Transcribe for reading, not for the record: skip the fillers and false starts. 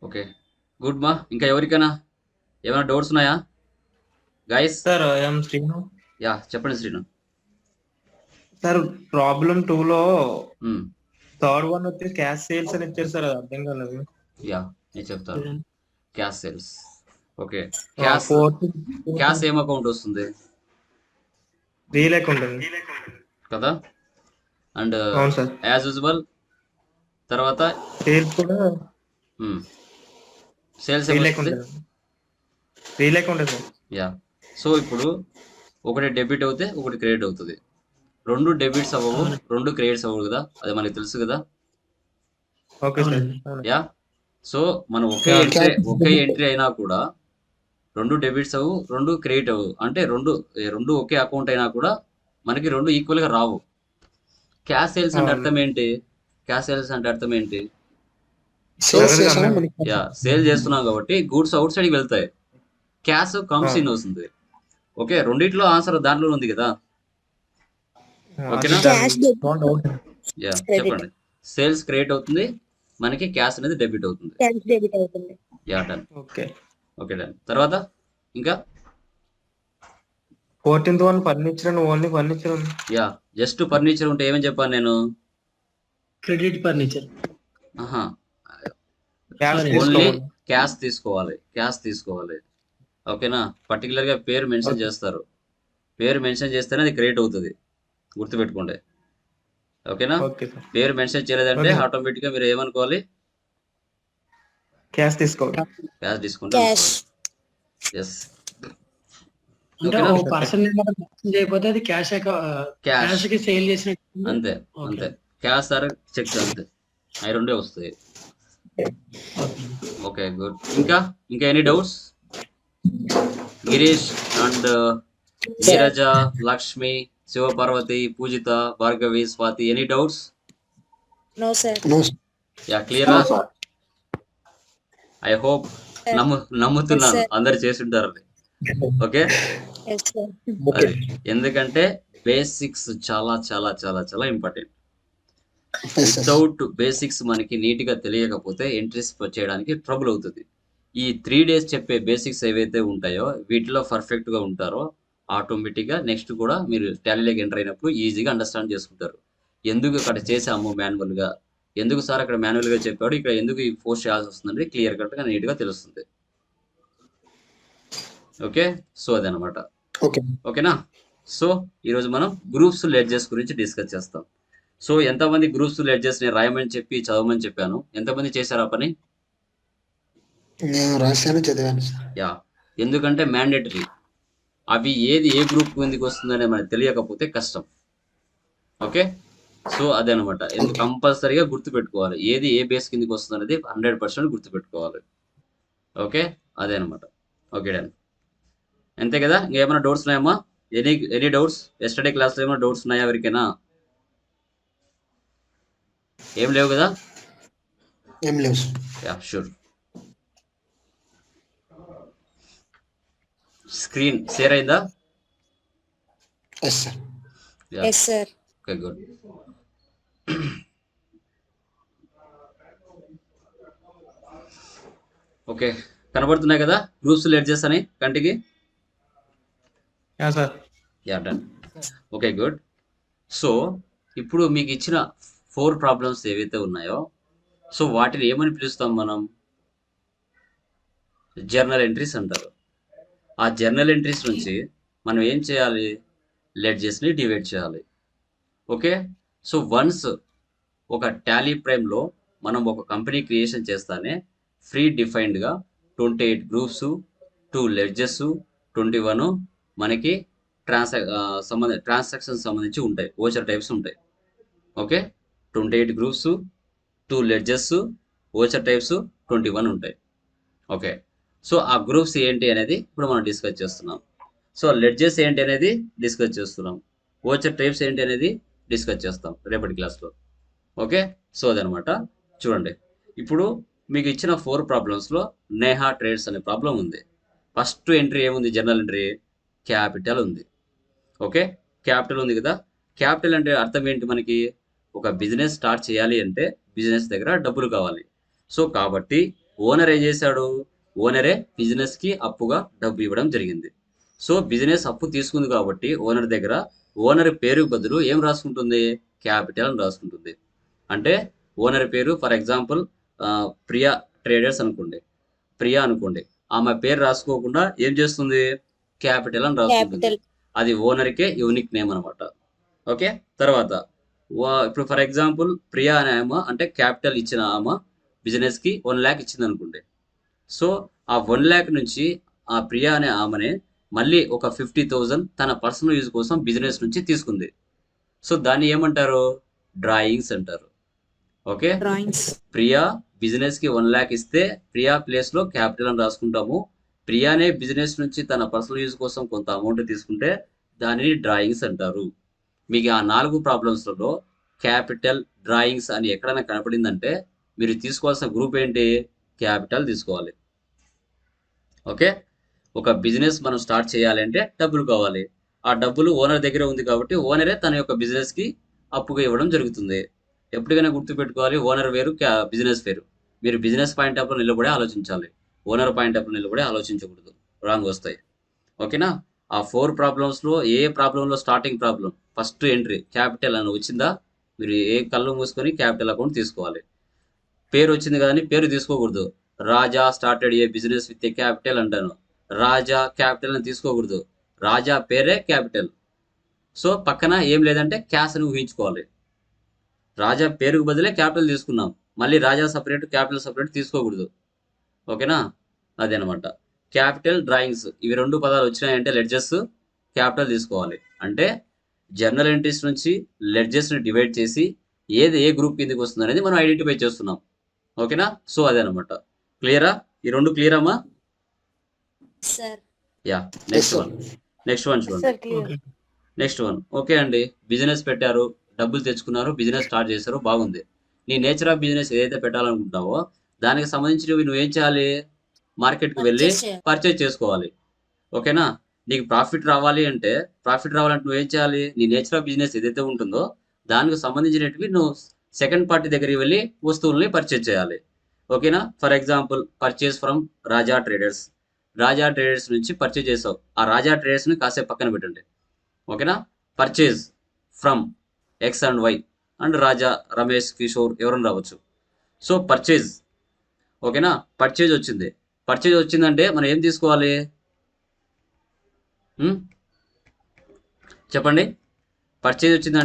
Okay. Good మా. ఇంకా ఎవరికైనా ఏమైనా డౌట్స్ ఉన్నాయా guys? Sir I'm Srinu. Yeah, చెప్పండి శ్రీను. సార్ ప్రాబ్లం 2 లో మ్మ్. థర్డ్ వన్ వచ్చి క్యాష్ సేల్స్ అని ఇచ్చారు సార్, అది అర్థం కాలేదు. యా, నేను చెప్తాను. Cash sales. Okay. Cash fourth cash ఏం అకౌంట్ వస్తుంది రీల్ అకౌంట్ అండి. కదా? అండ్ అవును సార్. యాజ్ యూజువల్ తర్వాత సేల్స్ కూడా సేల్స్ రీల్ ఏమొస్తుంది? అకౌంట్ అండి. Reel account sir. Yeah. So ఇప్పుడు ఒకటి డెబిట్ అవుతే ఒకటి క్రెడిట్ అవుతుంది. రెండు డెబిట్స్ అవ్వవు, రెండు క్రెడిట్స్ అవ్వవు కదా, అది మనకి తెలుసు కదా. Okay sir. యా. సో మనం ఒకే ఎంట్రీ అయినా కూడా రెండు డెబిట్స్ అవ్వు, రెండు క్రెడిట్ అవ్వు. అంటే రెండు ఒకే అకౌంట్ అయినా కూడా మనకి రెండు ఈక్వల్గా రావు. క్యాష్ సేల్స్ అంటే అర్థం ఏంటి? క్యాష్ సేల్స్ అంటే అర్థం ఏంటి? యా, సేల్ చేస్తున్నాం కాబట్టి గూడ్స్ అవుట్ సైడ్కి వెళ్తాయి, క్యాష్ కమ్స్ ఇన్ వస్తుంది. ఓకే, రెండిట్లో ఆన్సర్ దాంట్లో ఉంది కదా. ఓకేనా? యా, చెప్పండి. సేల్స్ క్రెడిట్ అవుతుంది, మనకి క్యాష్ అనేది డెబిట్ అవుతుంది. Yeah, done. Okay. Okay, done. తర్వాత ఇంకా 14th one furniture and only furniture ఉంది. యా, జస్ట్ ఫర్నిచర్ ఉంటే ఏమని చెప్పాను నేను? Credit furniture. ఆహా, క్యాష్ ఓన్లీ తీసుకోవాలి. క్యాష్ తీసుకోవాలి. ఓకేనా? పర్టికులర్గా పేరు మెన్షన్ చేస్తారు. పేరు మెన్షన్ చేస్తేనే అది క్రెడిట్ అవుతుంది, గుర్తుపెట్టుకోండి. ఓకేనా? Okay sir. పేరు మెన్షన్ చేయలేదంటే ఓకే. ఆటోమేటిక్గా మీరు ఏమనుకోవాలి? క్యాష్ తీసుకోవాలి. క్యాష్ డిస్కౌంట్ అనుకోవాలి. ఎస్. అంటే ఓకేనా? ఓ పర్సన్ చేయకపోతే అది క్యాష్ క్యాష్ కి సేల్ చేసిన అంతే. అంతే, క్యాష్ సార్ చెక్ అంతే, అవి రెండే వస్తాయి. Okay, good. ఇంకా ఇంకా any doubts? Girish and Neeraja, Lakshmi, Shivaparvathi, Poojitha, Bhargavi, Swathi, any doubts? No sir. Yeah, క్లియరా? ఐ హోప్, నమ్ముతున్నాను అందరు చేస్తుంటారని. ఓకే, అది ఎందుకంటే బేసిక్స్ చాలా చాలా చాలా చాలా ఇంపార్టెంట్. వితౌట్ బేసిక్స్ మనకి నీట్గా తెలియకపోతే ఎంట్రీస్ చేయడానికి ట్రబుల్ అవుతుంది. ఈ 3 days చెప్పే బేసిక్స్ ఏవైతే ఉంటాయో వీటిలో పర్ఫెక్ట్గా ఉంటారో ఆటోమేటిక్గా నెక్స్ట్ కూడా మీరు టాలీలోకి ఎంటర్ అయినప్పుడు ఈజీగా అండర్స్టాండ్ చేసుకుంటారు. ఎందుకు అక్కడ చేసాము మాన్యువల్గా, ఎందుకు సార్ అక్కడ మాన్యువల్గా చెప్పాడు, ఇక్కడ ఎందుకు ఈ పోస్ట్ చేయాల్సి వస్తుందంటే క్లియర్ కట్గా నీట్గా తెలుస్తుంది. ఓకే, సో అదనమాట. ఓకేనా? సో ఈరోజు మనం గ్రూప్స్ లెడ్జెస్ గురించి డిస్కస్ చేస్తాం. సో ఎంతమంది గ్రూప్స్ లెడ్జెస్ నేను రాయమని చెప్పి చదవమని చెప్పాను, ఎంతమంది చేశారు ఆ పని? నేను రాశాను, చదివాను. యా, ఎందుకంటే మ్యాండేటరీ. అవి ఏది ఏ గ్రూప్ కిందికి వస్తుందనే మనకు తెలియకపోతే కష్టం. ఓకే, సో అదే అనమాట. ఎందుకు కంపల్సరీగా గుర్తుపెట్టుకోవాలి, ఏది ఏ బేస్ కిందికి వస్తుంది అనేది 100% గుర్తుపెట్టుకోవాలి. ఓకే, అదే అనమాట. Okay, done. అంతే కదా? ఇంకేమైనా డౌట్స్ ఉన్నాయమ్మా? Any doubts? ఎస్టర్డే క్లాస్లో ఏమైనా డౌట్స్ ఉన్నాయా ఎవరికైనా? ఏం లేవు కదా? ఏం లేవు. Ya, sure. స్క్రీన్ షేర్ అయిందా? Yes sir. Yes sir. Okay, good. Okay, కనబడుతున్నాయి కదా గ్రూప్స్ లెడ్జెస్ అని కంటికి? Ya, done. Okay, good. So ఇప్పుడు మీకు ఇచ్చిన 4 ప్రాబ్లమ్స్ ఏవైతే ఉన్నాయో సో వాటిని ఏమని పిలుస్తాం మనం? జర్నల్ ఎంట్రీస్ అంటారు. ఆ జర్నల్ ఎంట్రీస్ నుంచి మనం ఏం చేయాలి? లెడ్జెస్ని డివైడ్ చేయాలి. ఓకే, సో వన్స్ ఒక టాలీ ప్రైమ్లో మనం ఒక కంపెనీ క్రియేషన్ చేస్తానే ఫ్రీ డిఫైన్డ్గా 28 గ్రూప్స్, 2 లెడ్జెస్, 21 మనకి ట్రాన్సాక్షన్ సంబంధించి ఉంటాయి, ఓచర్ టైప్స్ ఉంటాయి. Okay, 28 groups, 2 ledges, voucher types 21 ఉంటాయి. ఓకే, సో ఆ గ్రూప్స్ ఏంటి అనేది ఇప్పుడు మనం డిస్కస్ చేస్తున్నాం. సో లెడ్జెస్ ఏంటి అనేది డిస్కస్ చేస్తున్నాం, ఓచర్ టైప్స్ ఏంటి అనేది డిస్కస్ చేస్తాం రేపటి క్లాస్లో. ఓకే, సో అదనమాట. చూడండి, ఇప్పుడు మీకు ఇచ్చిన 4 ప్రాబ్లమ్స్లో నేహా ట్రేడ్స్ అనే ప్రాబ్లం ఉంది. ఫస్ట్ ఎంట్రీ ఏముంది? జర్నల్ ఎంట్రీ క్యాపిటల్ ఉంది. ఓకే, క్యాపిటల్ ఉంది కదా. క్యాపిటల్ అంటే అర్థం ఏంటి? మనకి ఒక బిజినెస్ స్టార్ట్ చేయాలి అంటే బిజినెస్ దగ్గర డబ్బులు కావాలి. సో కాబట్టి ఓనర్ ఏం చేశాడు? ఓనరే బిజినెస్కి అప్పుగా డబ్బు ఇవ్వడం జరిగింది. సో బిజినెస్ అప్పు తీసుకుంది కాబట్టి ఓనర్ దగ్గర ఓనర్ పేరు బదులు ఏం రాసుకుంటుంది? క్యాపిటల్ అని రాసుకుంటుంది. అంటే ఓనర్ పేరు ఫర్ ఎగ్జాంపుల్ ప్రియా ట్రేడర్స్ అనుకోండి, ప్రియా అనుకోండి, ఆమె పేరు రాసుకోకుండా ఏం చేస్తుంది? క్యాపిటల్ అని రాసుకుంటుంది. క్యాపిటల్. అది ఓనర్కే యూనిక్ నేమ్ అనమాట. ఓకే, తర్వాత ఇప్పుడు ఫర్ ఎగ్జాంపుల్ ప్రియా అనే ఆమె అంటే క్యాపిటల్ ఇచ్చిన ఆమె బిజినెస్కి 1 lakh ఇచ్చింది అనుకోండి. సో ఆ 1 lakh నుంచి ఆ ప్రియా అనే ఆమెనే మళ్ళీ ఒక 50,000 తన పర్సనల్ యూజ్ కోసం బిజినెస్ నుంచి తీసుకుంది. సో దాన్ని ఏమంటారు? డ్రాయింగ్స్ అంటారు. Okay, drawings. ప్రియా బిజినెస్కి 1 lakh ఇస్తే ప్రియా ప్లేస్లో క్యాపిటల్ అని రాసుకుంటాము. ప్రియానే బిజినెస్ నుంచి తన పర్సనల్ యూజ్ కోసం కొంత అమౌంట్ తీసుకుంటే దానిని డ్రాయింగ్స్ అంటారు. మీకు ఆ 4 ప్రాబ్లమ్స్లలో క్యాపిటల్, డ్రాయింగ్స్ అని ఎక్కడైనా కనపడిందంటే మీరు తీసుకోవాల్సిన గ్రూప్ ఏంటి? క్యాపిటల్ తీసుకోవాలి. ఓకే, ఒక బిజినెస్ మనం స్టార్ట్ చేయాలంటే డబ్బులు కావాలి. ఆ డబ్బులు ఓనర్ దగ్గర ఉంది కాబట్టి ఓనరే తన యొక్క బిజినెస్కి అప్పుగా ఇవ్వడం జరుగుతుంది. ఎప్పటికైనా గుర్తుపెట్టుకోవాలి, ఓనర్ వేరు, బిజినెస్ వేరు. మీరు బిజినెస్ పాయింట్ ఆఫ్ నిలబడే ఆలోచించాలి, ఓనర్ పాయింట్ ఆఫ్ నిలబడే ఆలోచించకూడదు, రాంగ్ వస్తాయి. ఓకేనా? ఆ 4 ప్రాబ్లమ్స్లో ఏ ప్రాబ్లంలో starting problem first entry capital అని వచ్చిందా, మీరు ఏ కళ్ళు మూసుకొని క్యాపిటల్ అకౌంట్ తీసుకోవాలి. పేరు వచ్చింది కదని పేరు తీసుకోకూడదు. Raja started a business with a capital అంటాను. రాజా క్యాపిటల్ అని తీసుకోకూడదు. రాజా పేరే క్యాపిటల్. సో పక్కన ఏం లేదంటే క్యాష్ అని ఊహించుకోవాలి. రాజా పేరుకు బదులే క్యాపిటల్ తీసుకున్నాం, మళ్ళీ రాజా సపరేట్ క్యాపిటల్ సపరేట్ తీసుకోకూడదు. ఓకేనా? అదనమాట. క్యాపిటల్, డ్రాయింగ్స్ ఇవి 2 పదాలు వచ్చినాయంటే లెడ్జెస్ క్యాపిటల్ తీసుకోవాలి. అంటే జర్నల్ ఎంట్రీస్ నుంచి లెడ్జెస్ని డివైడ్ చేసి ఏది ఏ గ్రూప్ కిందకి వస్తుంది అనేది మనం ఐడెంటిఫై చేస్తున్నాం. ఓకేనా? సో అదనమాట. క్లియరా? ఈ 2 క్లియర్ అమ్మా? సార్. యా, నెక్స్ట్ వన్ చూడండి. Sir clear. Next one. Okay అండి, బిజినెస్ పెట్టారు, డబ్బులు తెచ్చుకున్నారు, బిజినెస్ స్టార్ట్ చేశారు, బాగుంది. నీ నేచర్ ఆఫ్ బిజినెస్ ఏదైతే పెట్టాలనుకుంటావో దానికి సంబంధించినవి నువ్వేం చేయాలి? మార్కెట్కి వెళ్ళి పర్చేజ్ చేసుకోవాలి. ఓకేనా? నీకు ప్రాఫిట్ రావాలి అంటే నువ్వేం చేయాలి? నీ నేచర్ ఆఫ్ బిజినెస్ ఏదైతే ఉంటుందో దానికి సంబంధించినవి నువ్వు సెకండ్ పార్టీ దగ్గరికి వెళ్ళి వస్తువుల్ని పర్చేజ్ చేయాలి. ఓకేనా? For example purchase from Raja traders. Raja traders నుంచి పర్చేజ్ చేసావు, ఆ రాజా ట్రేడర్స్ని కాసేపు పక్కన పెట్టండి. ఓకేనా? Purchase from X and Y and Raja, Ramesh, Kishore ఎవరైనా రావచ్చు. So purchase. ఓకేనా? పర్చేజ్ వచ్చిందంటే మనం ఏం తీసుకోవాలి? చెప్పండి. పర్చేజ్ వచ్చిందంటే